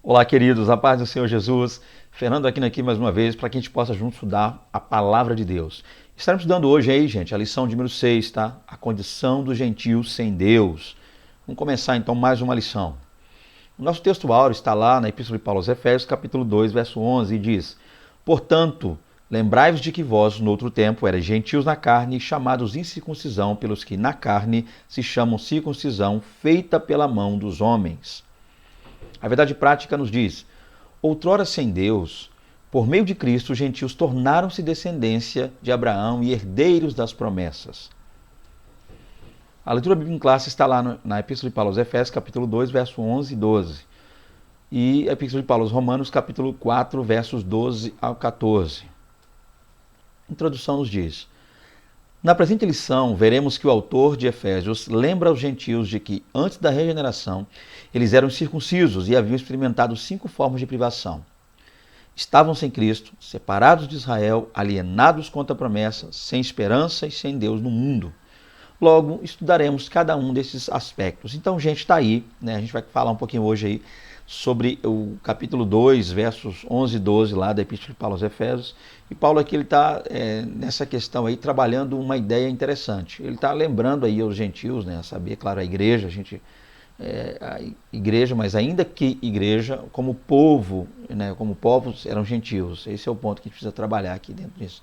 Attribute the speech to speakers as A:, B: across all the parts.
A: Olá, queridos, a paz do Senhor Jesus. Fernando aqui mais uma vez, para que a gente possa juntos estudar a palavra de Deus. Estaremos estudando hoje aí, gente, a lição número 6, tá? A condição dos gentios sem Deus. Vamos começar então mais uma lição. O nosso texto áureo está lá na Epístola de Paulo aos Efésios, capítulo 2, verso 11, e diz: Portanto, lembrai-vos de que vós, no outro tempo, erais gentios na carne, chamados incircuncisão pelos que na carne se chamam circuncisão, feita pela mão dos homens. A verdade prática nos diz: outrora sem Deus, por meio de Cristo, os gentios tornaram-se descendência de Abraão e herdeiros das promessas. A leitura bíblica em classe está lá na Epístola de Paulo aos Efésios, capítulo 2, verso 11 e 12. E a Epístola de Paulo aos Romanos, capítulo 4, versos 12 ao 14. A introdução nos diz: na presente lição, veremos que o autor de Efésios lembra aos gentios de que, antes da regeneração, eles eram circuncisos e haviam experimentado 5 formas de privação. Estavam sem Cristo, separados de Israel, alienados contra a promessa, sem esperança e sem Deus no mundo. Logo, estudaremos cada um desses aspectos. Então, gente, está aí, né? A gente vai falar um pouquinho hoje aí sobre o capítulo 2, versos 11 e 12 lá da Epístola de Paulo aos Efésios. E Paulo aqui ele está nessa questão aí trabalhando uma ideia interessante. Ele está lembrando aí aos gentios, né, a saber, claro, a igreja, a igreja, mas ainda que igreja, como povo, né, como povos eram gentios. Esse é o ponto que a gente precisa trabalhar aqui dentro disso.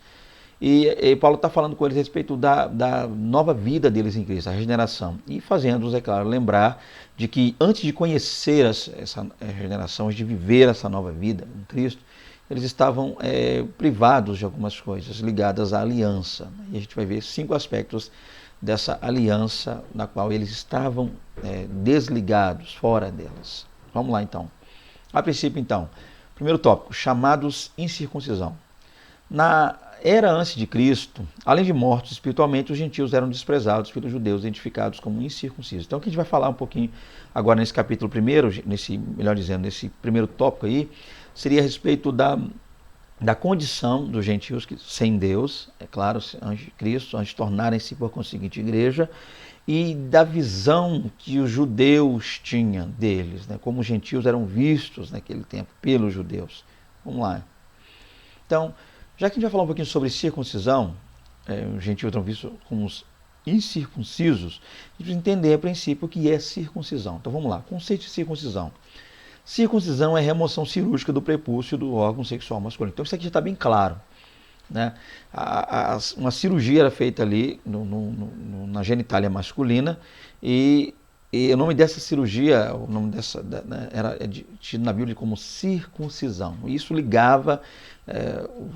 A: E Paulo está falando com eles a respeito da nova vida deles em Cristo, a regeneração. E fazendo-os, é claro, lembrar de que antes de conhecer essa regeneração, antes de viver essa nova vida em Cristo, eles estavam privados de algumas coisas ligadas à aliança. E a gente vai ver 5 aspectos dessa aliança na qual eles estavam desligados, fora delas. Vamos lá então. A princípio então, primeiro tópico, chamados incircuncisão. Na era antes de Cristo, além de mortos espiritualmente, os gentios eram desprezados pelos judeus, identificados como incircuncisos. Então, o que a gente vai falar um pouquinho agora nesse capítulo primeiro, nesse primeiro tópico aí, seria a respeito da condição dos gentios sem Deus, é claro, antes de Cristo, antes de tornarem-se, por conseguinte, igreja, e da visão que os judeus tinham deles, né, como os gentios eram vistos naquele tempo pelos judeus. Vamos lá. Então, já que a gente vai falar um pouquinho sobre circuncisão, os gentios eram vistos como os incircuncisos, a gente precisa entender a princípio o que é circuncisão. Então vamos lá, conceito de circuncisão. Circuncisão é remoção cirúrgica do prepúcio do órgão sexual masculino. Então isso aqui já está bem claro, né? Uma cirurgia era feita ali na genitália masculina e o nome dessa cirurgia, o nome dessa, né, era tido na Bíblia como circuncisão. Isso ligava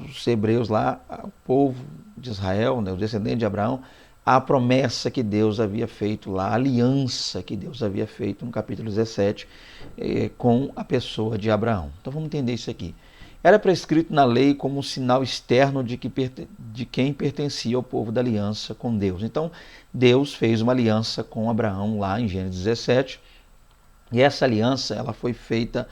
A: os hebreus lá, o povo de Israel, né, o descendente de Abraão, à promessa que Deus havia feito lá, a aliança que Deus havia feito no capítulo 17 com a pessoa de Abraão. Então vamos entender isso aqui. Era prescrito na lei como um sinal externo de quem pertencia ao povo da aliança com Deus. Então, Deus fez uma aliança com Abraão lá em Gênesis 17, e essa aliança ela foi feita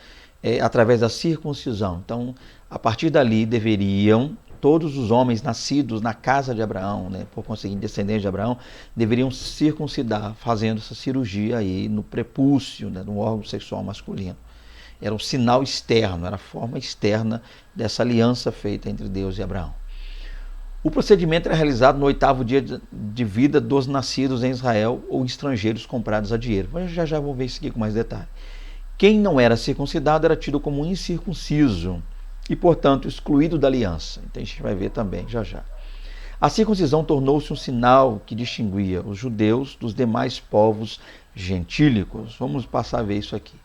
A: através da circuncisão. Então, a partir dali deveriam todos os homens nascidos na casa de Abraão, né, por conseguinte descendentes de Abraão, deveriam circuncidar, fazendo essa cirurgia aí no prepúcio, né, no órgão sexual masculino. Era um sinal externo, era a forma externa dessa aliança feita entre Deus e Abraão. O procedimento era realizado no 8º dia de vida dos nascidos em Israel ou estrangeiros comprados a dinheiro. Mas já vou ver isso aqui com mais detalhe. Quem não era circuncidado era tido como incircunciso e, portanto, excluído da aliança. Então a gente vai ver também já. A circuncisão tornou-se um sinal que distinguia os judeus dos demais povos gentílicos. Vamos passar a ver isso aqui.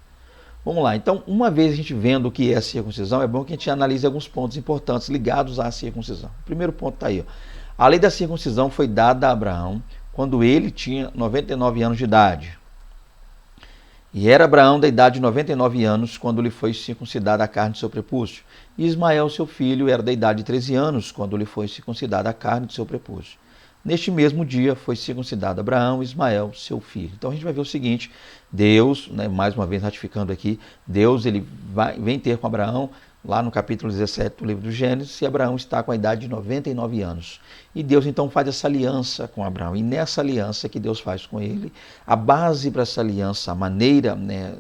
A: Vamos lá, então, uma vez a gente vendo o que é a circuncisão, é bom que a gente analise alguns pontos importantes ligados à circuncisão. O primeiro ponto está aí. A lei da circuncisão foi dada a Abraão quando ele tinha 99 anos de idade. E era Abraão da idade de 99 anos quando lhe foi circuncidada a carne de seu prepúcio. E Ismael, seu filho, era da idade de 13 anos quando lhe foi circuncidada a carne de seu prepúcio. Neste mesmo dia foi circuncidado Abraão e Ismael, seu filho. Então a gente vai ver o seguinte, Deus, né, mais uma vez ratificando aqui, Deus ele vem ter com Abraão, lá no capítulo 17 do livro do Gênesis, e Abraão está com a idade de 99 anos. E Deus então faz essa aliança com Abraão, e nessa aliança que Deus faz com ele, a base para essa aliança, a maneira, né,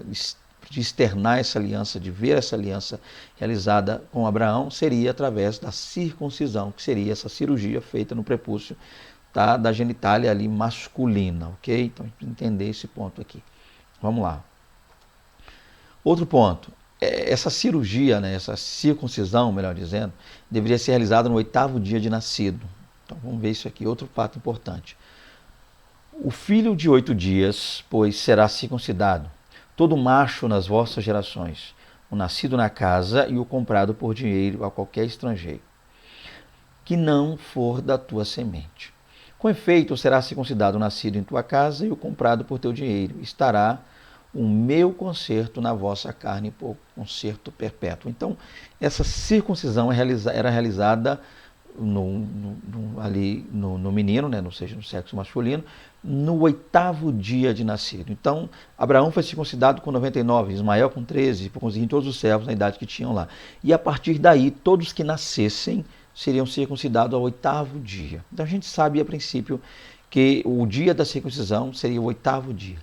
A: de externar essa aliança, de ver essa aliança realizada com Abraão, seria através da circuncisão, que seria essa cirurgia feita no prepúcio, tá, da genitália ali masculina, ok? Então, a gente precisa entender esse ponto aqui. Vamos lá. Outro ponto. Essa cirurgia, né, essa circuncisão, melhor dizendo, deveria ser realizada no 8º dia de nascido. Então, vamos ver isso aqui, outro fato importante. O filho de 8 dias, pois, será circuncidado, todo macho nas vossas gerações, o nascido na casa e o comprado por dinheiro a qualquer estrangeiro, que não for da tua semente. Com efeito, será circuncidado o nascido em tua casa e o comprado por teu dinheiro. Estará o meu conserto na vossa carne por conserto perpétuo. Então, essa circuncisão era realizada ali no menino, né, ou seja, no sexo masculino, no 8º dia de nascido. Então, Abraão foi circuncidado com 99, Ismael com 13, por conseguir todos os servos na idade que tinham lá. E a partir daí, todos que nascessem seriam circuncidados ao 8º dia. Então, a gente sabe, a princípio, que o dia da circuncisão seria o 8º dia.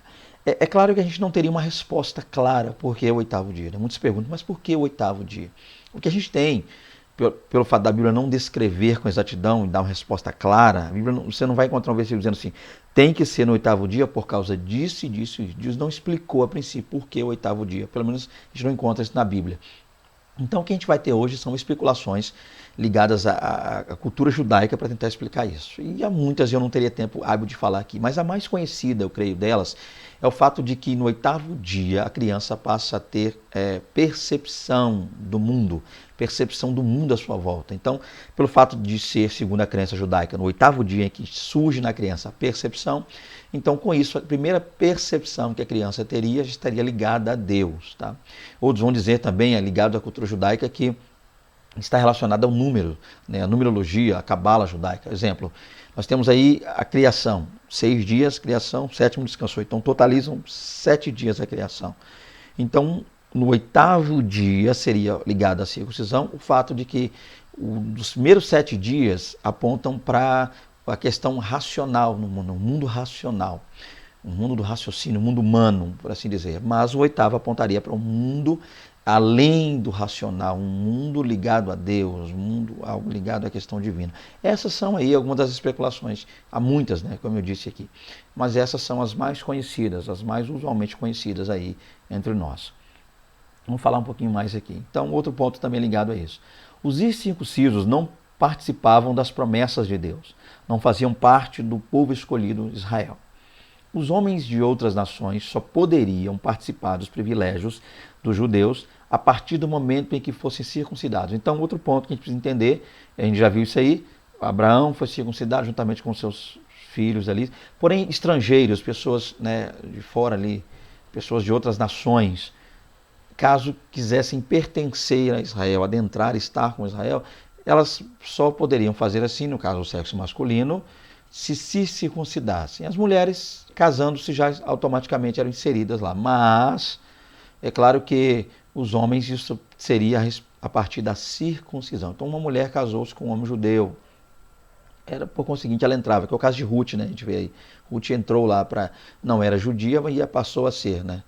A: É claro que a gente não teria uma resposta clara por que o 8º dia. Né? Muitos perguntam, mas por que o 8º dia? O que a gente tem, pelo fato da Bíblia não descrever com exatidão e dar uma resposta clara, a Bíblia você não vai encontrar um versículo dizendo assim, tem que ser no 8º dia por causa disso e disso e disso. Não explicou a princípio por que o 8º dia. Pelo menos a gente não encontra isso na Bíblia. Então, o que a gente vai ter hoje são especulações ligadas à cultura judaica para tentar explicar isso. E há muitas eu não teria tempo hábil de falar aqui, mas a mais conhecida, eu creio, delas, é o fato de que no 8º dia a criança passa a ter percepção do mundo à sua volta. Então, pelo fato de ser, segundo a crença judaica, no 8º dia em que surge na criança a percepção, então com isso a primeira percepção que a criança teria estaria ligada a Deus. Tá? Outros vão dizer também, ligado à cultura judaica, que está relacionada ao número, né? A numerologia, a cabala judaica. Exemplo, nós temos aí a criação, 6 dias, criação, 7º descansou. Então totalizam 7 dias a criação. Então, no 8º dia seria ligado à circuncisão o fato de que os primeiros 7 dias apontam para a questão racional, no mundo racional, o mundo do raciocínio, o mundo humano, por assim dizer. Mas o 8º apontaria para um mundo além do racional, um mundo ligado a Deus, algo ligado à questão divina. Essas são aí algumas das especulações, há muitas, né, como eu disse aqui, mas essas são as mais conhecidas, as mais usualmente conhecidas aí entre nós. Vamos falar um pouquinho mais aqui. Então, outro ponto também ligado a isso. Os incircuncisos não participavam das promessas de Deus, não faziam parte do povo escolhido de Israel. Os homens de outras nações só poderiam participar dos privilégios dos judeus a partir do momento em que fossem circuncidados. Então, outro ponto que a gente precisa entender, a gente já viu isso aí, Abraão foi circuncidado juntamente com seus filhos ali, porém estrangeiros, pessoas, né, de fora ali, pessoas de outras nações, caso quisessem pertencer a Israel, adentrar, estar com Israel, elas só poderiam fazer assim, no caso o sexo masculino, se circuncidassem. As mulheres, casando-se, já automaticamente eram inseridas lá. Mas, é claro que os homens, isso seria a partir da circuncisão. Então, uma mulher casou-se com um homem judeu. Por conseguinte, ela entrava, que é o caso de Ruth, né? A gente vê aí. Ruth entrou lá não era judia, mas passou a ser, né?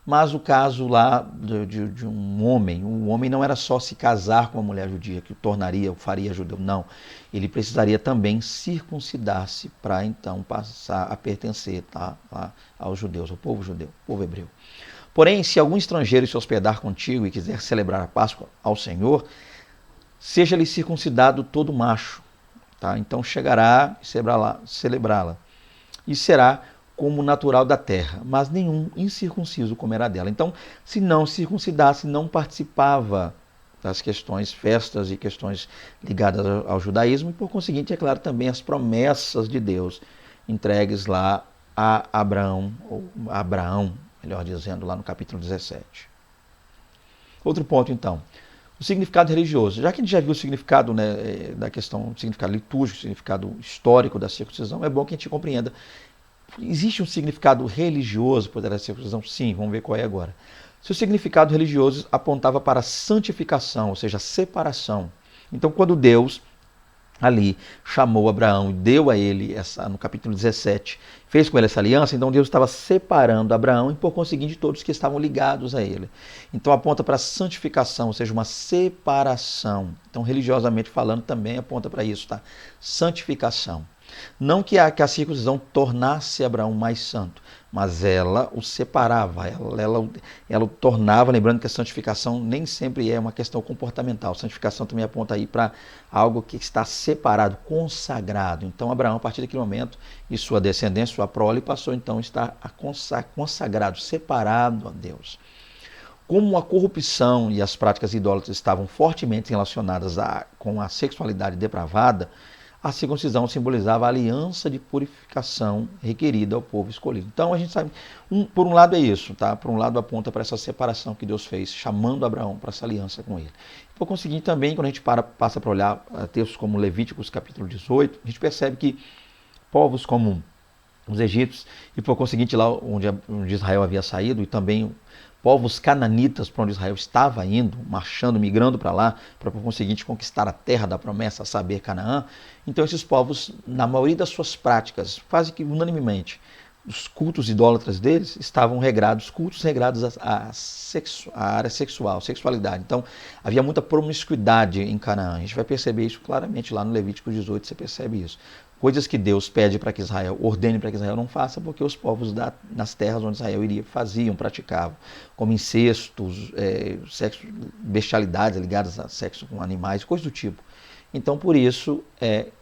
A: Mas o caso lá de um homem, o homem não era só se casar com uma mulher judia, que o faria judeu, não. Ele precisaria também circuncidar-se para então passar a pertencer, tá, aos judeus, ao povo hebreu. Porém, se algum estrangeiro se hospedar contigo e quiser celebrar a Páscoa ao Senhor, seja-lhe circuncidado todo macho. Tá? Então chegará e celebrá-la. E será como natural da terra, mas nenhum incircunciso comerá dela. Então, se não circuncidasse, não participava das questões, festas e questões ligadas ao judaísmo, e por conseguinte, é claro, também as promessas de Deus entregues lá a Abraão, melhor dizendo, lá no capítulo 17. Outro ponto, então, o significado religioso. Já que a gente já viu o significado, né, da questão, o significado litúrgico, o significado histórico da circuncisão, é bom que a gente compreenda. Existe um significado religioso por trás da circuncisão? Sim, vamos ver qual é agora. Seu significado religioso apontava para a santificação, ou seja, a separação. Então, quando Deus ali chamou Abraão e deu a ele, no capítulo 17, fez com ele essa aliança, então Deus estava separando Abraão e, por conseguinte, todos que estavam ligados a ele. Então aponta para a santificação, ou seja, uma separação. Então, religiosamente falando, também aponta para isso, tá? Santificação. Não que a circuncisão tornasse Abraão mais santo, mas ela o separava, ela o tornava, lembrando que a santificação nem sempre é uma questão comportamental. A santificação também aponta aí para algo que está separado, consagrado. Então Abraão, a partir daquele momento, e sua descendência, sua prole, passou então a estar consagrado, separado a Deus. Como a corrupção e as práticas idólatras estavam fortemente relacionadas com a sexualidade depravada, a circuncisão simbolizava a aliança de purificação requerida ao povo escolhido. Então a gente sabe, por um lado é isso, tá? Por um lado aponta para essa separação que Deus fez, chamando Abraão para essa aliança com ele. Por conseguinte também, quando a gente passa para olhar textos como Levíticos capítulo 18, a gente percebe que povos como os egípcios, e por conseguinte lá onde Israel havia saído, e também povos cananitas para onde Israel estava indo, marchando, migrando para lá, para por conseguinte conquistar a terra da promessa, a saber, Canaã. Então esses povos, na maioria das suas práticas, quase que unanimemente, os cultos idólatras deles estavam regrados, cultos regrados à área sexual, sexualidade. Então havia muita promiscuidade em Canaã. A gente vai perceber isso claramente lá no Levítico 18, você percebe isso. Coisas que Deus pede para que Israel, ordene para que Israel não faça, porque os povos nas terras onde Israel iria faziam, praticavam, como incestos, sexo, bestialidades ligadas a sexo com animais, coisas do tipo. Então, por isso,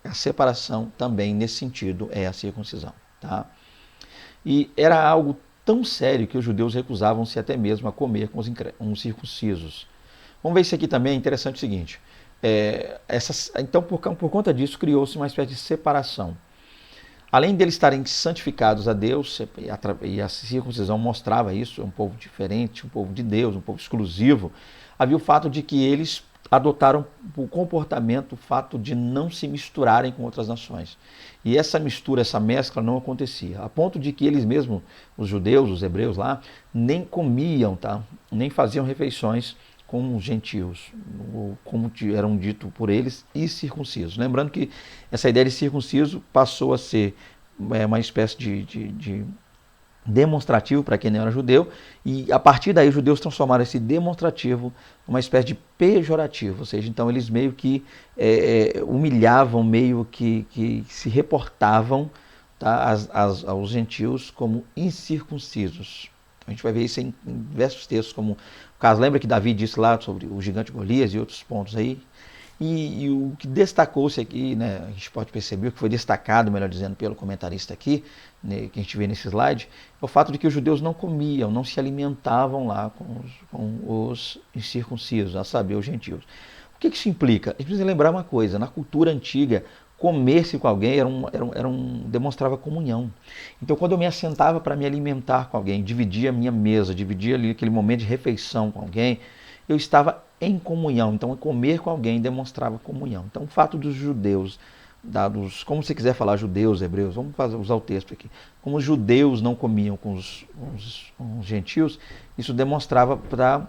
A: a separação também, nesse sentido, é a circuncisão. Tá? E era algo tão sério que os judeus recusavam-se até mesmo a comer com os circuncisos. Vamos ver isso aqui também, é interessante o seguinte. Então, por conta disso, criou-se uma espécie de separação. Além deles estarem santificados a Deus, e a circuncisão mostrava isso, um povo diferente, um povo de Deus, um povo exclusivo, havia o fato de que eles adotaram o comportamento, o fato de não se misturarem com outras nações. E essa mistura, essa mescla não acontecia, a ponto de que eles mesmos, os judeus, os hebreus lá, nem comiam, tá? Nem faziam refeições com os gentios, como eram dito por eles, e circuncisos. Lembrando que essa ideia de circunciso passou a ser uma espécie de demonstrativo para quem não era judeu, e a partir daí os judeus transformaram esse demonstrativo numa espécie de pejorativo, ou seja, então eles meio que humilhavam, meio que se reportavam, tá, aos gentios como incircuncisos. A gente vai ver isso em diversos textos, como o caso, lembra que Davi disse lá sobre o gigante Golias e outros pontos aí. E o que destacou-se aqui, né, a gente pode perceber, o que foi destacado, melhor dizendo, pelo comentarista aqui, né, que a gente vê nesse slide, é o fato de que os judeus não comiam, não se alimentavam lá com os incircuncisos, a saber, os gentios. O que isso implica? A gente precisa lembrar uma coisa, na cultura antiga, comer-se com alguém demonstrava comunhão. Então, quando eu me assentava para me alimentar com alguém, dividia a minha mesa, dividia ali aquele momento de refeição com alguém, eu estava em comunhão. Então, comer com alguém demonstrava comunhão. Então, o fato dos judeus, como você quiser falar, judeus, hebreus, vamos usar o texto aqui, como os judeus não comiam com os gentios, isso demonstrava para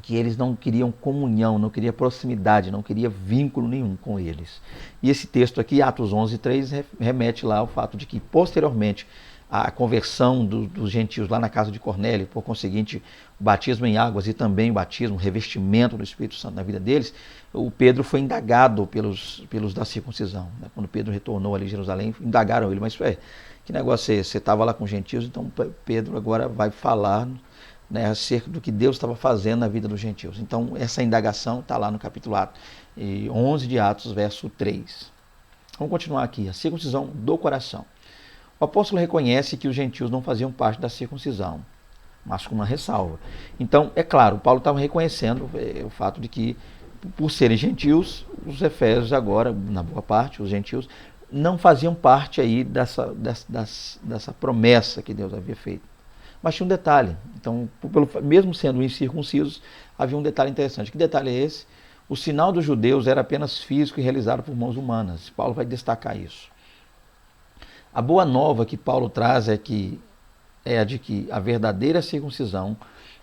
A: que eles não queriam comunhão, não queriam proximidade, não queriam vínculo nenhum com eles. E esse texto aqui, Atos 11:3, remete lá ao fato de que, posteriormente, a conversão dos gentios lá na casa de Cornélio, por conseguinte, o batismo em águas e também o batismo, o revestimento do Espírito Santo na vida deles, o Pedro foi indagado pelos da circuncisão. Né? Quando Pedro retornou ali a Jerusalém, indagaram ele, mas que negócio é esse? Você estava lá com os gentios, então Pedro agora vai falar, né, acerca do que Deus estava fazendo na vida dos gentios. Então, essa indagação está lá no capítulo 11 de Atos, verso 3. Vamos continuar aqui. A circuncisão do coração. O apóstolo reconhece que os gentios não faziam parte da circuncisão, mas com uma ressalva. Então, é claro, Paulo estava reconhecendo o fato de que, por serem gentios, os efésios agora, na boa parte, os gentios, não faziam parte aí dessa promessa que Deus havia feito. Mas tinha um detalhe, então, mesmo sendo incircuncisos, havia um detalhe interessante. Que detalhe é esse? O sinal dos judeus era apenas físico e realizado por mãos humanas. Paulo vai destacar isso. A boa nova que Paulo traz é a de que a verdadeira circuncisão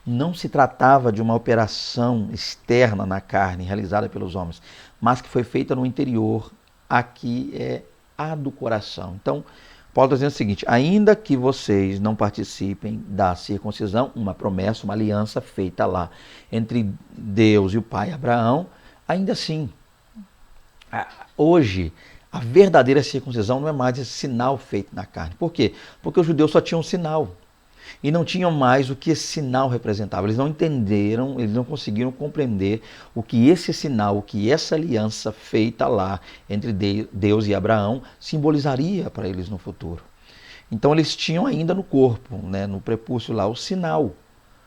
A: não se tratava de uma operação externa na carne, realizada pelos homens, mas que foi feita no interior, aqui é a do coração. Então, Paulo está dizendo o seguinte: ainda que vocês não participem da circuncisão, uma promessa, uma aliança feita lá entre Deus e o pai Abraão, ainda assim, hoje, a verdadeira circuncisão não é mais esse sinal feito na carne. Por quê? Porque os judeus só tinham um sinal. E não tinham mais o que esse sinal representava. Eles não entenderam, eles não conseguiram compreender o que esse sinal, o que essa aliança feita lá entre Deus e Abraão simbolizaria para eles no futuro. Então eles tinham ainda no corpo, né, no prepúcio lá, o sinal,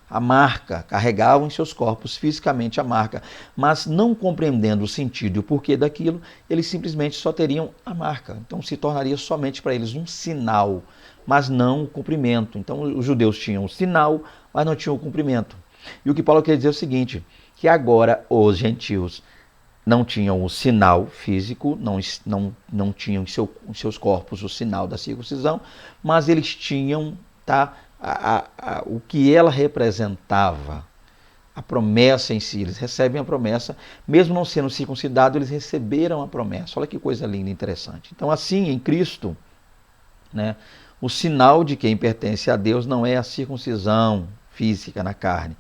A: a marca, carregavam em seus corpos fisicamente a marca, mas não compreendendo o sentido e o porquê daquilo, eles simplesmente só teriam a marca. Então se tornaria somente para eles um sinal, mas não o cumprimento. Então os judeus tinham o sinal, mas não tinham o cumprimento. E o que Paulo quer dizer é o seguinte, que agora os gentios não tinham o sinal físico, não tinham em seus corpos o sinal da circuncisão, mas eles tinham, tá, o que ela representava, a promessa em si. Eles recebem a promessa, mesmo não sendo circuncidados, eles receberam a promessa. Olha que coisa linda e interessante. Então assim, em Cristo, né, o sinal de quem pertence a Deus não é a circuncisão física na carne,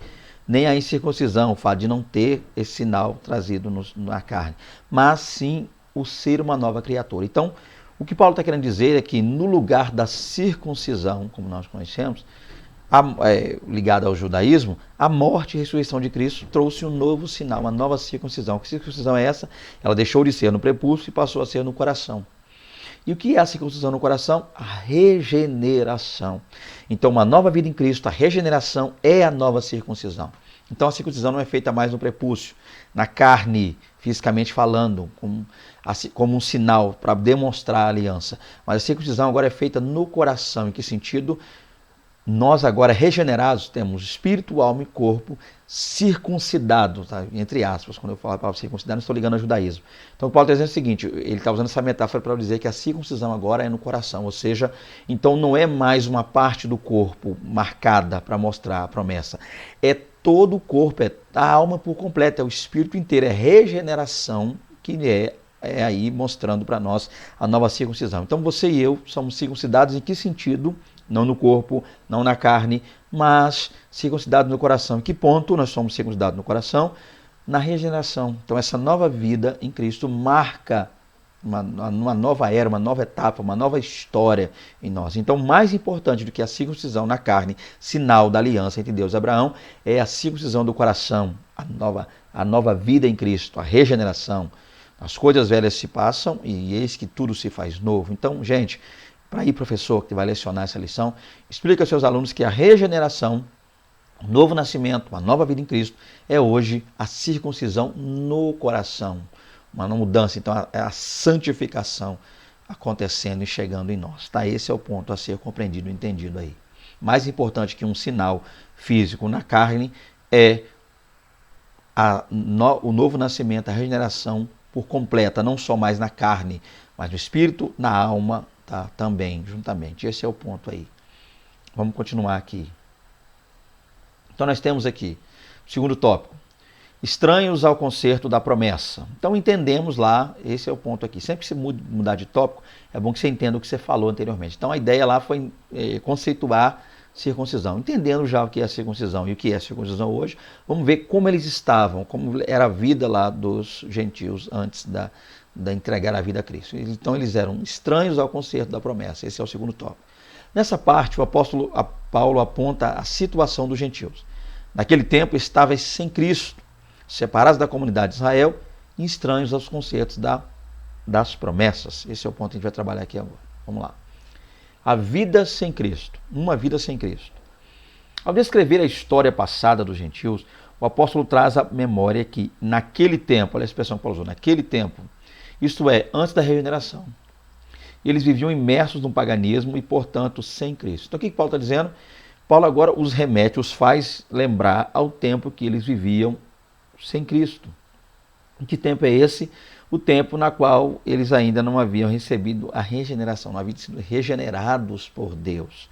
A: nem a incircuncisão, o fato de não ter esse sinal trazido na carne, mas sim o ser uma nova criatura. Então, o que Paulo está querendo dizer é que no lugar da circuncisão, como nós conhecemos, ligada ao judaísmo, a morte e a ressurreição de Cristo trouxe um novo sinal, uma nova circuncisão. Que circuncisão é essa? Ela deixou de ser no prepúcio e passou a ser no coração. E o que é a circuncisão no coração? A regeneração. Então, uma nova vida em Cristo, a regeneração é a nova circuncisão. Então, a circuncisão não é feita mais no prepúcio, na carne, fisicamente falando, como um sinal para demonstrar a aliança. Mas a circuncisão agora é feita no coração. Em que sentido? Nós agora regenerados temos espírito, alma e corpo circuncidados, tá? Entre aspas. Quando eu falo a palavra circuncidado, não estou ligando ao judaísmo. Então Paulo está dizendo o seguinte, ele está usando essa metáfora para dizer que a circuncisão agora é no coração, ou seja, então não é mais uma parte do corpo marcada para mostrar a promessa, é todo o corpo, é a alma por completo, é o espírito inteiro, é regeneração que é aí mostrando para nós a nova circuncisão. Então você e eu somos circuncidados em que sentido? Não no corpo, não na carne, mas circuncidados no coração. Em que ponto nós somos circuncidados no coração? Na regeneração. Então essa nova vida em Cristo marca uma nova era, uma nova etapa, uma nova história em nós. Então mais importante do que a circuncisão na carne, sinal da aliança entre Deus e Abraão, é a circuncisão do coração, a nova vida em Cristo, a regeneração. As coisas velhas se passam e eis que tudo se faz novo. Então, gente, para aí, professor, que vai lecionar essa lição, explica aos seus alunos que a regeneração, o novo nascimento, uma nova vida em Cristo, é hoje a circuncisão no coração. Uma mudança, então, é a santificação acontecendo e chegando em nós. Tá? Esse é o ponto a ser compreendido e entendido aí. Mais importante que um sinal físico na carne é o novo nascimento, a regeneração por completa, não só mais na carne, mas no espírito, na alma, tá, também, juntamente. Esse é o ponto aí. Vamos continuar aqui. Então nós temos aqui o segundo tópico. Estranhos ao concerto da promessa. Então entendemos lá, esse é o ponto aqui. Sempre que você mudar de tópico, é bom que você entenda o que você falou anteriormente. Então a ideia lá foi conceituar circuncisão. Entendendo já o que é a circuncisão e o que é a circuncisão hoje, vamos ver como eles estavam, como era a vida lá dos gentios antes da entregar a vida a Cristo. Então eles eram estranhos ao concerto da promessa. Esse é o segundo tópico. Nessa parte, o apóstolo Paulo aponta a situação dos gentios. Naquele tempo, estavam sem Cristo, separados da comunidade de Israel e estranhos aos concertos das promessas. Esse é o ponto que a gente vai trabalhar aqui agora. Vamos lá. A vida sem Cristo. Uma vida sem Cristo. Ao descrever a história passada dos gentios, o apóstolo traz à memória que naquele tempo, olha a expressão que Paulo usou, naquele tempo, isto é, antes da regeneração, eles viviam imersos no paganismo e, portanto, sem Cristo. Então, o que Paulo está dizendo? Paulo agora os remete, os faz lembrar ao tempo que eles viviam sem Cristo. E que tempo é esse? O tempo na qual eles ainda não haviam recebido a regeneração, não haviam sido regenerados por Deus.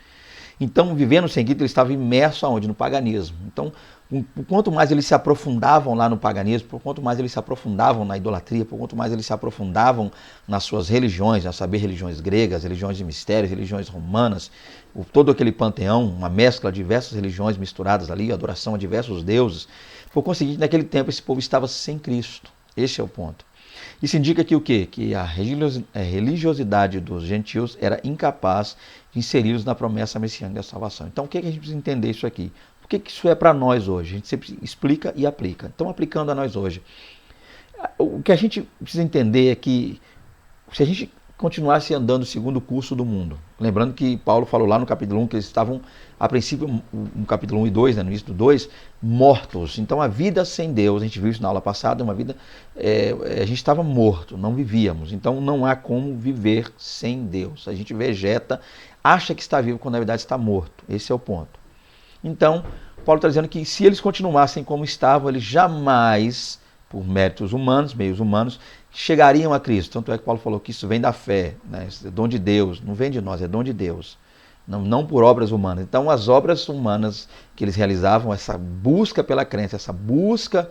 A: Então, vivendo sem Cristo, eles estavam imersos aonde? No paganismo. Então, Por quanto mais eles se aprofundavam lá no paganismo, por quanto mais eles se aprofundavam na idolatria, por quanto mais eles se aprofundavam nas suas religiões, a saber, religiões gregas, religiões de mistérios, religiões romanas, todo aquele panteão, uma mescla de diversas religiões misturadas ali, adoração a diversos deuses, por conseguinte, naquele tempo esse povo estava sem Cristo. Esse é o ponto. Isso indica que o quê? Que a religiosidade dos gentios era incapaz de inseri-los na promessa messiânica da salvação. Então, o que a gente precisa entender isso aqui? O que isso é para nós hoje? A gente sempre explica e aplica. Então, aplicando a nós hoje. O que a gente precisa entender é que se a gente continuasse andando segundo o curso do mundo, lembrando que Paulo falou lá no capítulo 1 que eles estavam, a princípio, no capítulo 1 e 2, né, no início do 2, mortos. Então, a vida sem Deus, a gente viu isso na aula passada, uma vida, a gente estava morto, não vivíamos. Então, não há como viver sem Deus. A gente vegeta, acha que está vivo quando na verdade está morto. Esse é o ponto. Então, Paulo está dizendo que se eles continuassem como estavam, eles jamais, por méritos humanos, meios humanos, chegariam a Cristo. Tanto é que Paulo falou que isso vem da fé, né? Isso é dom de Deus, não vem de nós, é dom de Deus. Não por obras humanas. Então, as obras humanas que eles realizavam, essa busca pela crença, essa busca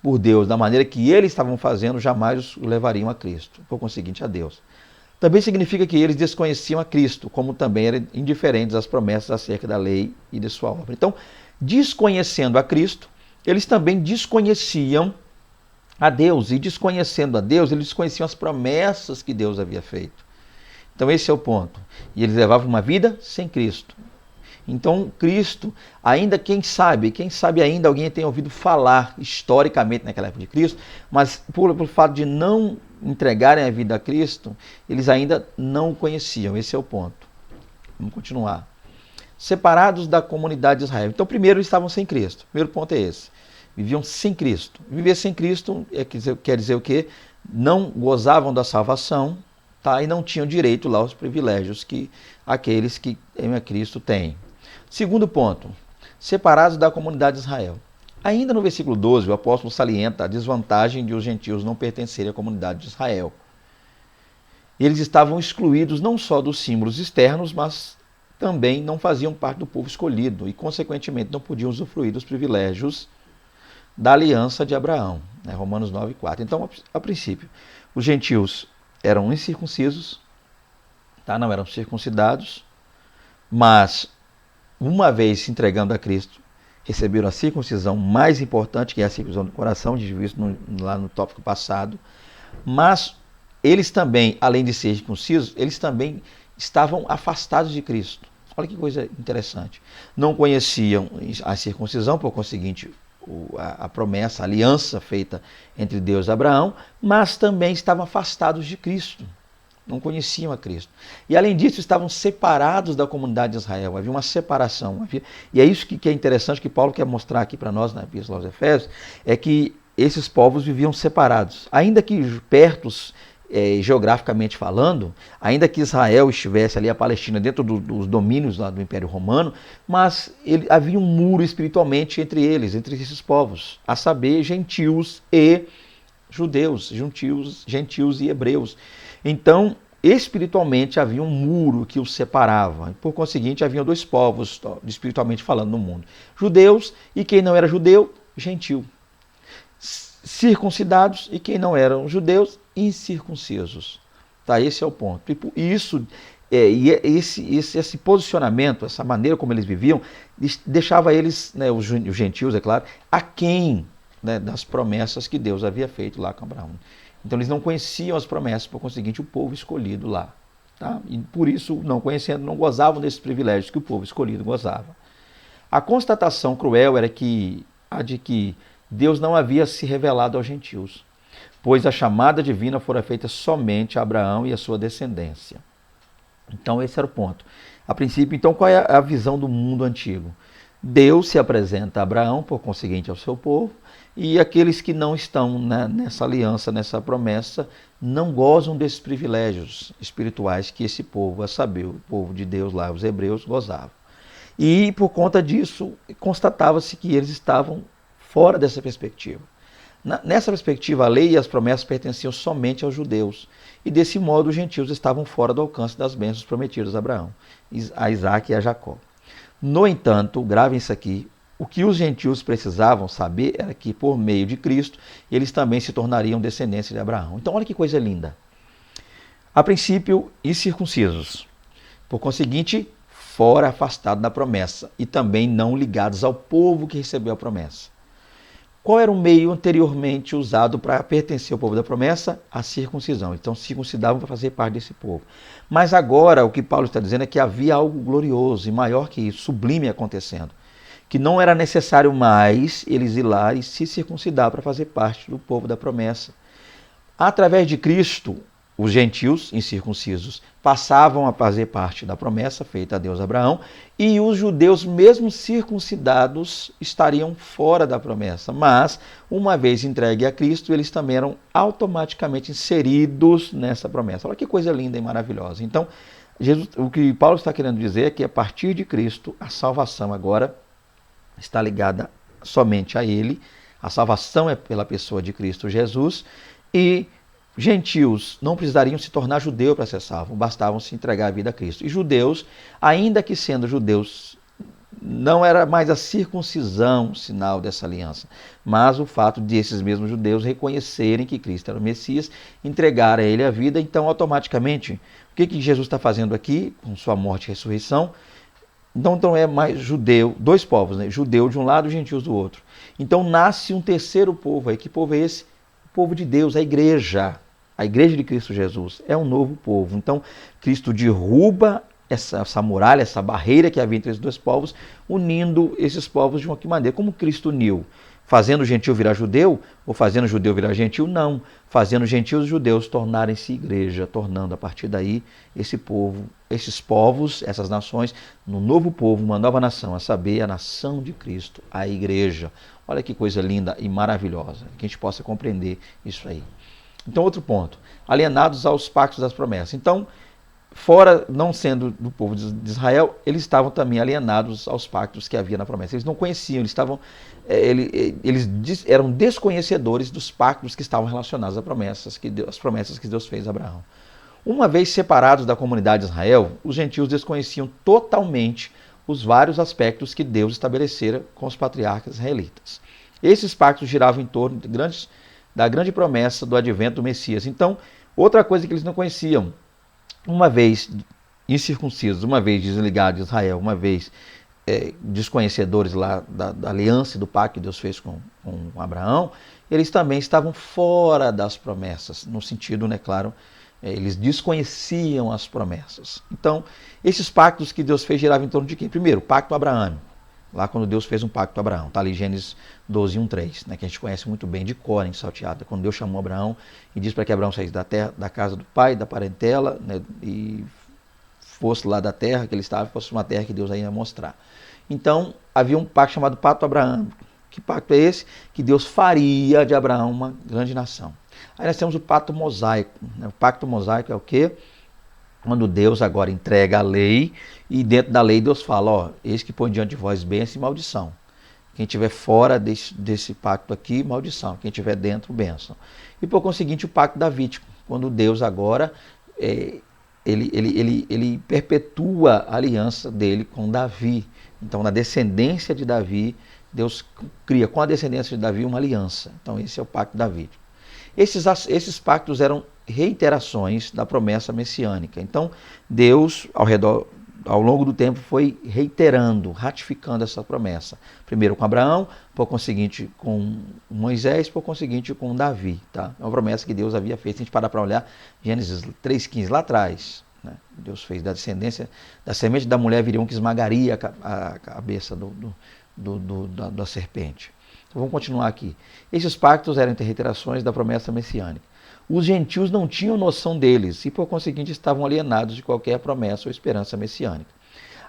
A: por Deus, da maneira que eles estavam fazendo, jamais o levariam a Cristo, por conseguinte, a Deus. Também significa que eles desconheciam a Cristo, como também eram indiferentes às promessas acerca da lei e de sua obra. Então, desconhecendo a Cristo, eles também desconheciam a Deus, e desconhecendo a Deus, eles desconheciam as promessas que Deus havia feito. Então esse é o ponto. E eles levavam uma vida sem Cristo. Então Cristo, ainda quem sabe ainda alguém tenha ouvido falar historicamente naquela época de Cristo, mas por fato de não entregarem a vida a Cristo, eles ainda não o conheciam. Esse é o ponto. Vamos continuar. Separados da comunidade de Israel. Então primeiro eles estavam sem Cristo. O primeiro ponto é esse. Viviam sem Cristo. Viver sem Cristo quer dizer o quê? Não gozavam da salvação, e não tinham direito lá aos privilégios que aqueles que em Cristo têm. Segundo ponto, separados da comunidade de Israel. Ainda no versículo 12, o apóstolo salienta a desvantagem de os gentios não pertencerem à comunidade de Israel. Eles estavam excluídos não só dos símbolos externos, mas também não faziam parte do povo escolhido e, consequentemente, não podiam usufruir dos privilégios da aliança de Abraão, né? Romanos 9:4. Então, a princípio, os gentios eram incircuncisos, não eram circuncidados, mas uma vez se entregando a Cristo, receberam a circuncisão mais importante, que é a circuncisão do coração, a gente viu isso lá no tópico passado, mas eles também, além de ser circuncisos, eles também estavam afastados de Cristo. Olha que coisa interessante. Não conheciam a circuncisão, por conseguinte, a promessa, a aliança feita entre Deus e Abraão, mas também estavam afastados de Cristo, não conheciam a Cristo. E além disso, estavam separados da comunidade de Israel, havia uma separação. E é isso que é interessante, que Paulo quer mostrar aqui para nós na Epístola aos Efésios, é que esses povos viviam separados, ainda que perto, geograficamente falando, ainda que Israel estivesse ali, a Palestina, dentro dos domínios lá do Império Romano, mas havia um muro espiritualmente entre eles, entre esses povos, a saber, gentios e judeus, gentios e hebreus. Então, espiritualmente havia um muro que os separava. Por conseguinte, havia dois povos, espiritualmente falando, no mundo: judeus e quem não era judeu, gentil. Circuncidados e quem não eram judeus, incircuncisos. Esse é o ponto. E isso, esse posicionamento, essa maneira como eles viviam, deixava eles, né, os gentios, é claro, aquém, né, das promessas que Deus havia feito lá com Abraão. Então eles não conheciam as promessas, por conseguinte, o povo escolhido lá. E por isso, não conhecendo, não gozavam desses privilégios que o povo escolhido gozava. A constatação cruel era a de que Deus não havia se revelado aos gentios, pois a chamada divina fora feita somente a Abraão e a sua descendência. Então esse era o ponto. A princípio, então, qual é a visão do mundo antigo? Deus se apresenta a Abraão, por conseguinte, ao seu povo, e aqueles que não estão, né, nessa aliança, nessa promessa, não gozam desses privilégios espirituais que esse povo, a saber, o povo de Deus lá, os hebreus, gozavam. E por conta disso, constatava-se que eles estavam fora dessa perspectiva. Nessa perspectiva, a lei e as promessas pertenciam somente aos judeus, e desse modo os gentios estavam fora do alcance das bênçãos prometidas a Abraão, a Isaac e a Jacó. No entanto, gravem isso aqui, o que os gentios precisavam saber era que, por meio de Cristo, eles também se tornariam descendentes de Abraão. Então, olha que coisa linda. A princípio, incircuncisos. Por conseguinte, fora afastados da promessa e também não ligados ao povo que recebeu a promessa. Qual era o meio anteriormente usado para pertencer ao povo da promessa? A circuncisão. Então, circuncidavam para fazer parte desse povo. Mas agora, o que Paulo está dizendo é que havia algo glorioso e maior que isso, sublime acontecendo. Que não era necessário mais eles ir lá e se circuncidar para fazer parte do povo da promessa. Através de Cristo, os gentios incircuncisos passavam a fazer parte da promessa feita a Deus a Abraão, e os judeus, mesmo circuncidados, estariam fora da promessa. Mas, uma vez entregue a Cristo, eles também eram automaticamente inseridos nessa promessa. Olha que coisa linda e maravilhosa. Então, o que Paulo está querendo dizer é que a partir de Cristo, a salvação agora está ligada somente a Ele. A salvação é pela pessoa de Cristo Jesus, e gentios não precisariam se tornar judeu para ser salvos, bastavam se entregar a vida a Cristo. E judeus, ainda que sendo judeus, não era mais a circuncisão sinal dessa aliança, mas o fato de esses mesmos judeus reconhecerem que Cristo era o Messias, entregar a Ele a vida. Então, automaticamente, o que Jesus está fazendo aqui, com sua morte e ressurreição? Então não é mais judeu, dois povos, né? Judeu de um lado e gentios do outro. Então nasce um terceiro povo aí. Que povo é esse? O povo de Deus, a igreja. A igreja de Cristo Jesus é um novo povo. Então, Cristo derruba essa muralha, essa barreira que havia entre esses dois povos, unindo esses povos de uma que maneira? Como Cristo uniu? Fazendo o gentio virar judeu? Ou fazendo o judeu virar gentio? Não. Fazendo gentios e judeus tornarem-se igreja, tornando a partir daí esse povo, esses povos, essas nações, no novo povo, uma nova nação, a saber, a nação de Cristo, a igreja. Olha que coisa linda e maravilhosa, que a gente possa compreender isso aí. Então, outro ponto, alienados aos pactos das promessas. Então, fora não sendo do povo de Israel, eles estavam também alienados aos pactos que havia na promessa. Eles não conheciam, eles eram desconhecedores dos pactos que estavam relacionados às promessas que Deus fez a Abraão. Uma vez separados da comunidade de Israel, os gentios desconheciam totalmente os vários aspectos que Deus estabelecera com os patriarcas israelitas. Esses pactos giravam em torno da grande promessa do advento do Messias. Então, outra coisa que eles não conheciam, uma vez incircuncisos, uma vez desligados de Israel, uma vez desconhecedores lá da aliança e do pacto que Deus fez com Abraão, eles também estavam fora das promessas, no sentido, né, claro, eles desconheciam as promessas. Então, esses pactos que Deus fez giravam em torno de quê? Primeiro, o pacto abraâmico. Lá quando Deus fez um pacto com Abraão, está ali Gênesis 12, 1, 3, né, que a gente conhece muito bem de cor, em salteada, quando Deus chamou Abraão e disse para que Abraão saísse da terra, da casa do pai, da parentela, né, e fosse lá da terra que ele estava, fosse uma terra que Deus ainda ia mostrar. Então, havia um pacto chamado pacto abraâmico. Que pacto é esse? Que Deus faria de Abraão uma grande nação. Aí nós temos o pacto mosaico. Né? O pacto mosaico é o quê? Quando Deus agora entrega a lei, e dentro da lei Deus fala, ó, eis que põe diante de vós bênção e maldição. Quem estiver fora desse pacto aqui, maldição. Quem estiver dentro, bênção. E por conseguinte o pacto davídico, quando Deus agora, ele perpetua a aliança dele com Davi. Então na descendência de Davi, Deus cria com a descendência de Davi uma aliança. Então esse é o pacto davídico. Esses pactos eram reiterações da promessa messiânica. Então, Deus, ao longo do tempo, foi reiterando, ratificando essa promessa. Primeiro com Abraão, por conseguinte com Moisés, por conseguinte com Davi. Tá? É uma promessa que Deus havia feito. Se a gente parar para olhar, Gênesis 3,15, lá atrás, né? Deus fez da descendência, da semente da mulher viria um que esmagaria a cabeça da serpente. Então, vamos continuar aqui. Esses pactos eram reiterações da promessa messiânica. Os gentios não tinham noção deles e, por conseguinte, estavam alienados de qualquer promessa ou esperança messiânica.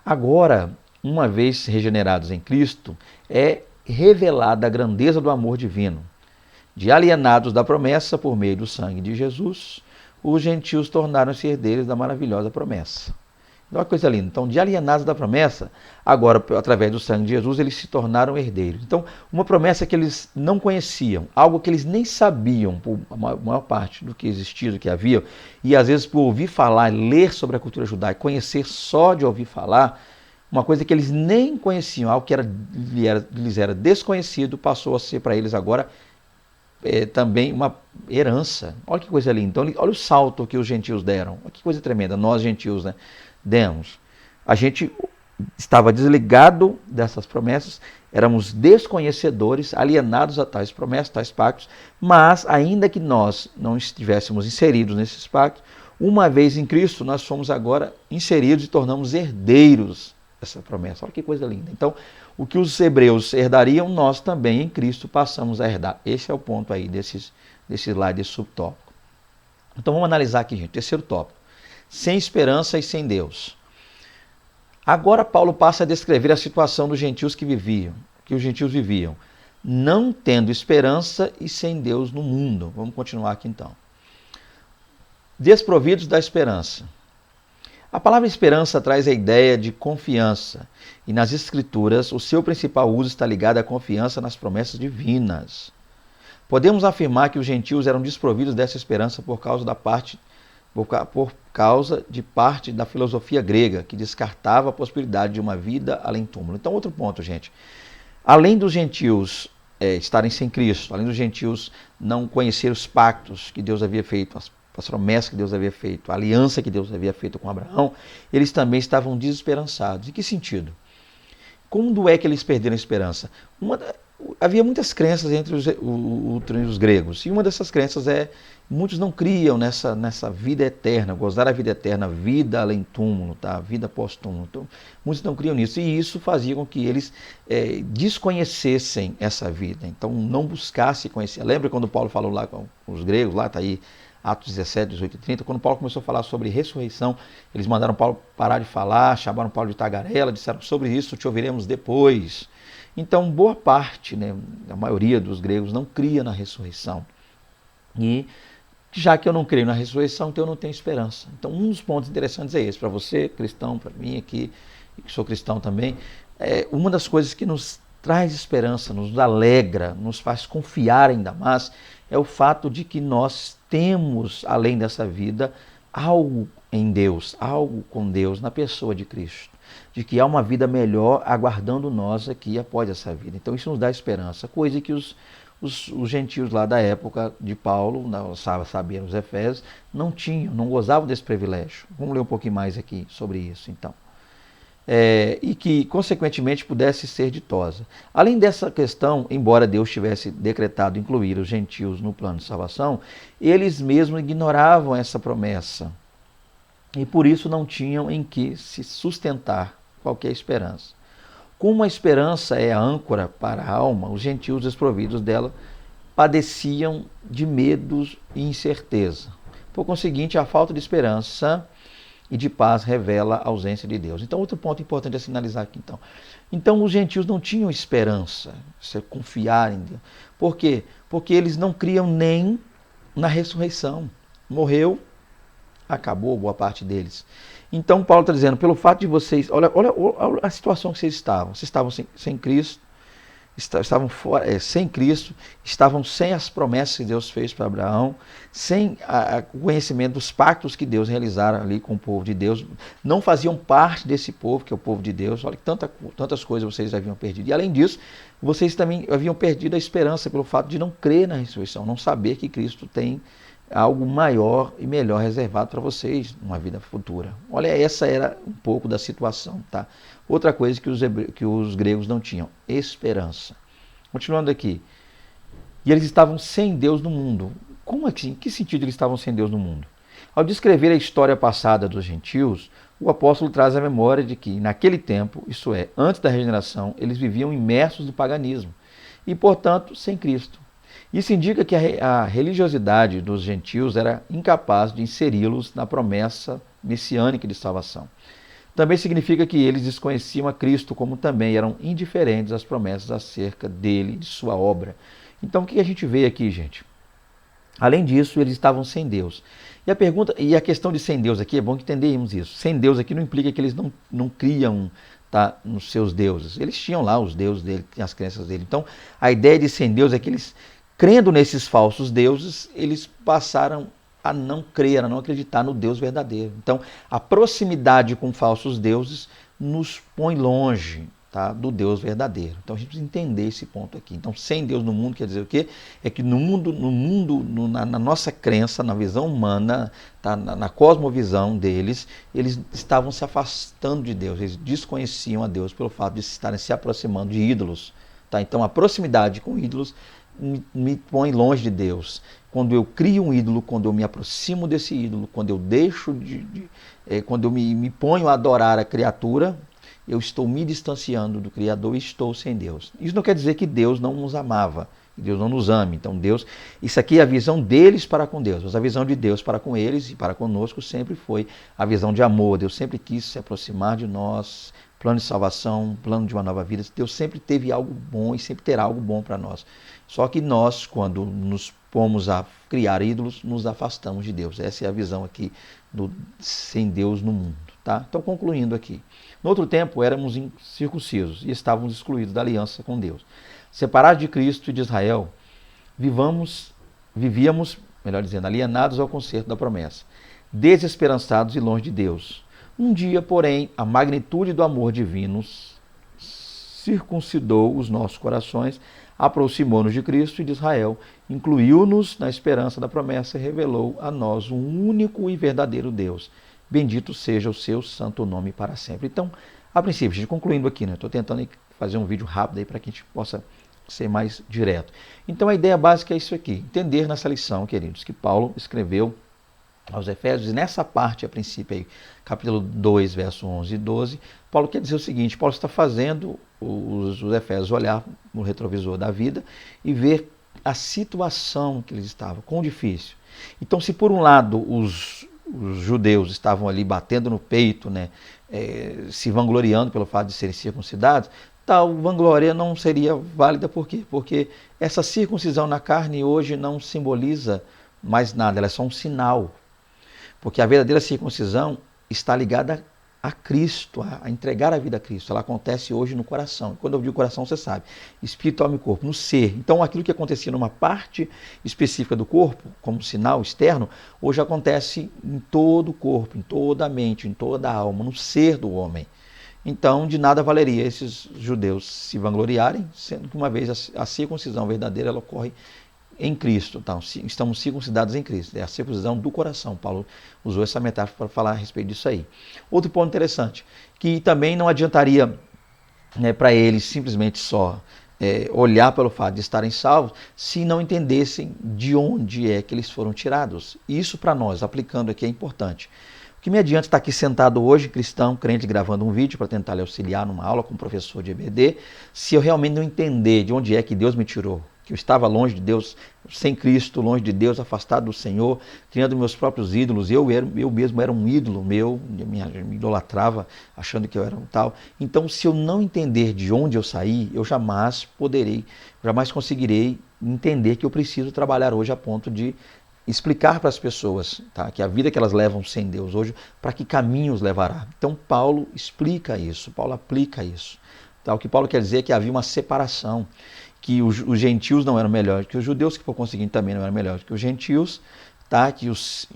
A: Agora, uma vez regenerados em Cristo, é revelada a grandeza do amor divino. De alienados da promessa por meio do sangue de Jesus, os gentios tornaram-se herdeiros da maravilhosa promessa. Olha que coisa linda. Então, de alienados da promessa, agora, através do sangue de Jesus, eles se tornaram herdeiros. Então, uma promessa que eles não conheciam, algo que eles nem sabiam, por a maior parte do que existia, do que havia, e às vezes por ouvir falar, ler sobre a cultura judaica, conhecer só de ouvir falar, uma coisa que eles nem conheciam, algo que lhes era desconhecido, passou a ser para eles agora também uma herança. Olha que coisa linda. Então, olha o salto que os gentios deram. Olha que coisa tremenda. Nós, gentios, né, demos. A gente estava desligado dessas promessas, éramos desconhecedores, alienados a tais promessas, tais pactos, mas ainda que nós não estivéssemos inseridos nesses pactos, uma vez em Cristo, nós fomos agora inseridos e tornamos herdeiros dessa promessa. Olha que coisa linda. Então, o que os hebreus herdariam, nós também em Cristo passamos a herdar. Esse é o ponto aí desse slide, desse subtópico. Então, vamos analisar aqui, gente. Terceiro tópico. Sem esperança e sem Deus. Agora Paulo passa a descrever a situação dos gentios que os gentios viviam, não tendo esperança e sem Deus no mundo. Vamos continuar aqui então. Desprovidos da esperança. A palavra esperança traz a ideia de confiança, e nas Escrituras o seu principal uso está ligado à confiança nas promessas divinas. Podemos afirmar que os gentios eram desprovidos dessa esperança por causa de parte da filosofia grega, que descartava a possibilidade de uma vida além túmulo. Então, outro ponto, gente. Além dos gentios estarem sem Cristo, além dos gentios não conhecer os pactos que Deus havia feito, as promessas que Deus havia feito, a aliança que Deus havia feito com Abraão, eles também estavam desesperançados. Em que sentido? Quando é que eles perderam a esperança? Havia muitas crenças entre os gregos, e uma dessas crenças muitos não criam nessa vida eterna, gozar a vida eterna, vida além túmulo, tá? Vida pós-túmulo. Então, muitos não criam nisso, e isso fazia com que eles desconhecessem essa vida, então não buscassem conhecer. Lembra quando Paulo falou lá com os gregos, lá está aí, Atos 17, 18 e 30, quando Paulo começou a falar sobre ressurreição, eles mandaram Paulo parar de falar, chamaram Paulo de tagarela, disseram sobre isso te ouviremos depois. Então, boa parte, né, a maioria dos gregos não cria na ressurreição. E já que eu não creio na ressurreição, então eu não tenho esperança. Então, um dos pontos interessantes é esse, para você, cristão, para mim aqui, que sou cristão também, uma das coisas que nos traz esperança, nos alegra, nos faz confiar ainda mais, é o fato de que nós temos, além dessa vida, algo em Deus, algo com Deus, na pessoa de Cristo. De que há uma vida melhor aguardando nós aqui após essa vida. Então isso nos dá esperança, coisa que os gentios lá da época de Paulo, sabiam os Efésios, não tinham, não gozavam desse privilégio. Vamos ler um pouquinho mais aqui sobre isso, então. E que, consequentemente, pudesse ser ditosa. Além dessa questão, embora Deus tivesse decretado incluir os gentios no plano de salvação, eles mesmos ignoravam essa promessa. E por isso não tinham em que se sustentar qualquer esperança. Como a esperança é a âncora para a alma, os gentios desprovidos dela padeciam de medos e incerteza. Por conseguinte, a falta de esperança e de paz revela a ausência de Deus. Então, outro ponto importante a sinalizar aqui, então. Então, os gentios não tinham esperança, se confiar em Deus. Por quê? Porque eles não criam nem na ressurreição. Morreu, acabou boa parte deles. Então, Paulo está dizendo, pelo fato de vocês... Olha a situação que vocês estavam. Vocês estavam sem Cristo, estavam sem Cristo, estavam sem as promessas que Deus fez para Abraão, sem o conhecimento dos pactos que Deus realizara ali com o povo de Deus, não faziam parte desse povo, que é o povo de Deus. Olha que tantas coisas vocês haviam perdido. E além disso, vocês também haviam perdido a esperança pelo fato de não crer na ressurreição, não saber que Cristo tem algo maior e melhor reservado para vocês numa vida futura. Olha, essa era um pouco da situação, tá? Outra coisa que os gregos não tinham, esperança. Continuando aqui. E eles estavam sem Deus no mundo. Como assim? Em que sentido eles estavam sem Deus no mundo? Ao descrever a história passada dos gentios, o apóstolo traz a memória de que, naquele tempo, isso é, antes da regeneração, eles viviam imersos no paganismo e, portanto, sem Cristo. Isso indica que a religiosidade dos gentios era incapaz de inseri-los na promessa messiânica de salvação. Também significa que eles desconheciam a Cristo, como também eram indiferentes às promessas acerca dele e de sua obra. Então, o que a gente vê aqui, gente? Além disso, eles estavam sem Deus. E a questão de sem Deus aqui, é bom que entendemos isso. Sem Deus aqui não implica que eles não criam, tá, nos seus deuses. Eles tinham lá os deuses dele, as crenças dele. Então, a ideia de sem Deus é que eles, crendo nesses falsos deuses, eles passaram a não crer, a não acreditar no Deus verdadeiro. Então, a proximidade com falsos deuses nos põe longe, tá, do Deus verdadeiro. Então a gente precisa entender esse ponto aqui. Então, sem Deus no mundo quer dizer o quê? É que na nossa crença, na visão humana, tá, na cosmovisão deles, eles estavam se afastando de Deus, eles desconheciam a Deus pelo fato de estarem se aproximando de ídolos. Tá? Então a proximidade com ídolos me põe longe de Deus. Quando eu crio um ídolo, quando eu me aproximo desse ídolo, quando eu deixo quando eu me ponho a adorar a criatura, eu estou me distanciando do Criador e estou sem Deus. Isso não quer dizer que Deus não nos amava, que Deus não nos ame. Então Deus, isso aqui é a visão deles para com Deus, mas a visão de Deus para com eles e para conosco sempre foi a visão de amor. Deus sempre quis se aproximar de nós, plano de salvação, plano de uma nova vida. Deus sempre teve algo bom e sempre terá algo bom para nós. Só que nós, quando nos pomos a criar ídolos, nos afastamos de Deus. Essa é a visão aqui do sem Deus no mundo. Tá? Então, concluindo aqui. No outro tempo, éramos incircuncisos e estávamos excluídos da aliança com Deus. Separados de Cristo e de Israel, vivíamos, melhor dizendo, alienados ao concerto da promessa, desesperançados e longe de Deus. Um dia, porém, a magnitude do amor divino circuncidou os nossos corações, aproximou-nos de Cristo e de Israel, incluiu-nos na esperança da promessa e revelou a nós um único e verdadeiro Deus. Bendito seja o seu santo nome para sempre. Então, a princípio, gente, concluindo aqui, né? Estou tentando fazer um vídeo rápido aí para que a gente possa ser mais direto. Então, a ideia básica é isso aqui. Entender nessa lição, queridos, que Paulo escreveu aos Efésios, e nessa parte, a princípio, aí, capítulo 2, verso 11 e 12, Paulo quer dizer o seguinte: Paulo está fazendo os Efésios olhar no retrovisor da vida e ver a situação que eles estavam, quão difícil. Então, se por um lado os judeus estavam ali batendo no peito, né, se vangloriando pelo fato de serem circuncidados, tal vanglória não seria válida. Por quê? Porque essa circuncisão na carne hoje não simboliza mais nada, ela é só um sinal. Porque a verdadeira circuncisão está ligada a Cristo, a entregar a vida a Cristo. Ela acontece hoje no coração. Quando eu digo coração, você sabe, espírito, alma e corpo, no ser. Então, aquilo que acontecia numa parte específica do corpo, como sinal externo, hoje acontece em todo o corpo, em toda a mente, em toda a alma, no ser do homem. Então, de nada valeria esses judeus se vangloriarem, sendo que uma vez a circuncisão verdadeira ela ocorre em Cristo. Então, estamos circuncidados em Cristo. É a circuncisão do coração. Paulo usou essa metáfora para falar a respeito disso aí. Outro ponto interessante, que também não adiantaria, né, para eles simplesmente só olhar pelo fato de estarem salvos, se não entendessem de onde é que eles foram tirados. E isso para nós, aplicando aqui, é importante. O que me adianta estar aqui sentado hoje, cristão, crente, gravando um vídeo para tentar lhe auxiliar numa aula com um professor de EBD, se eu realmente não entender de onde é que Deus me tirou, que eu estava longe de Deus, sem Cristo, longe de Deus, afastado do Senhor, criando meus próprios ídolos. Eu mesmo era um ídolo meu, me idolatrava, achando que eu era um tal. Então, se eu não entender de onde eu saí, eu jamais conseguirei entender que eu preciso trabalhar hoje a ponto de explicar para as pessoas, tá, que a vida que elas levam sem Deus hoje, para que caminhos levará. Então, Paulo explica isso, Paulo aplica isso. Tá? O que Paulo quer dizer é que havia uma separação, que os gentios não eram melhores que os judeus, que por conseguinte também não eram melhores que os gentios, tá? Que os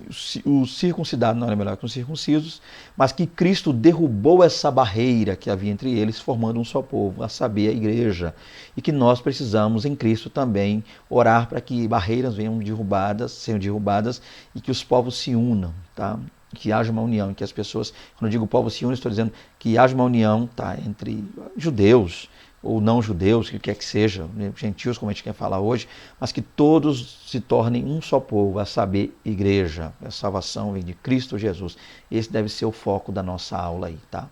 A: circuncidados não eram melhores que os circuncisos, mas que Cristo derrubou essa barreira que havia entre eles, formando um só povo, a saber, a igreja. E que nós precisamos, em Cristo também, orar para que barreiras sejam derrubadas e que os povos se unam, tá? Que haja uma união, que as pessoas, quando eu digo povo se unem, estou dizendo que haja uma união, tá, entre judeus ou não judeus, que quer que seja, né, gentios, como a gente quer falar hoje, mas que todos se tornem um só povo, a saber, igreja. A salvação vem de Cristo Jesus. Esse deve ser o foco da nossa aula aí, tá?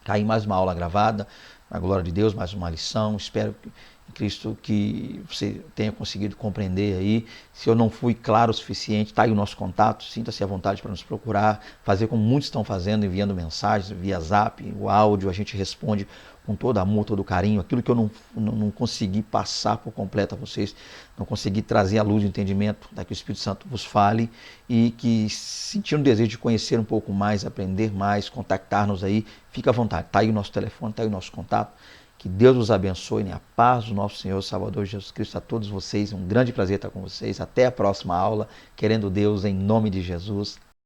A: Aí mais uma aula gravada, na glória de Deus, mais uma lição. Espero que Cristo que você tenha conseguido compreender aí. Se eu não fui claro o suficiente, está aí o nosso contato, sinta-se à vontade para nos procurar, fazer como muitos estão fazendo, enviando mensagens via Zap, o áudio, a gente responde com todo amor, todo carinho, aquilo que eu não consegui passar por completo a vocês, não consegui trazer à luz do entendimento, para que o Espírito Santo vos fale e que sentindo o desejo de conhecer um pouco mais, aprender mais, contactar-nos aí, fica à vontade, está aí o nosso telefone, está aí o nosso contato. Que Deus os abençoe, né? A paz do nosso Senhor Salvador Jesus Cristo a todos vocês. Um grande prazer estar com vocês. Até a próxima aula. Querendo Deus, em nome de Jesus.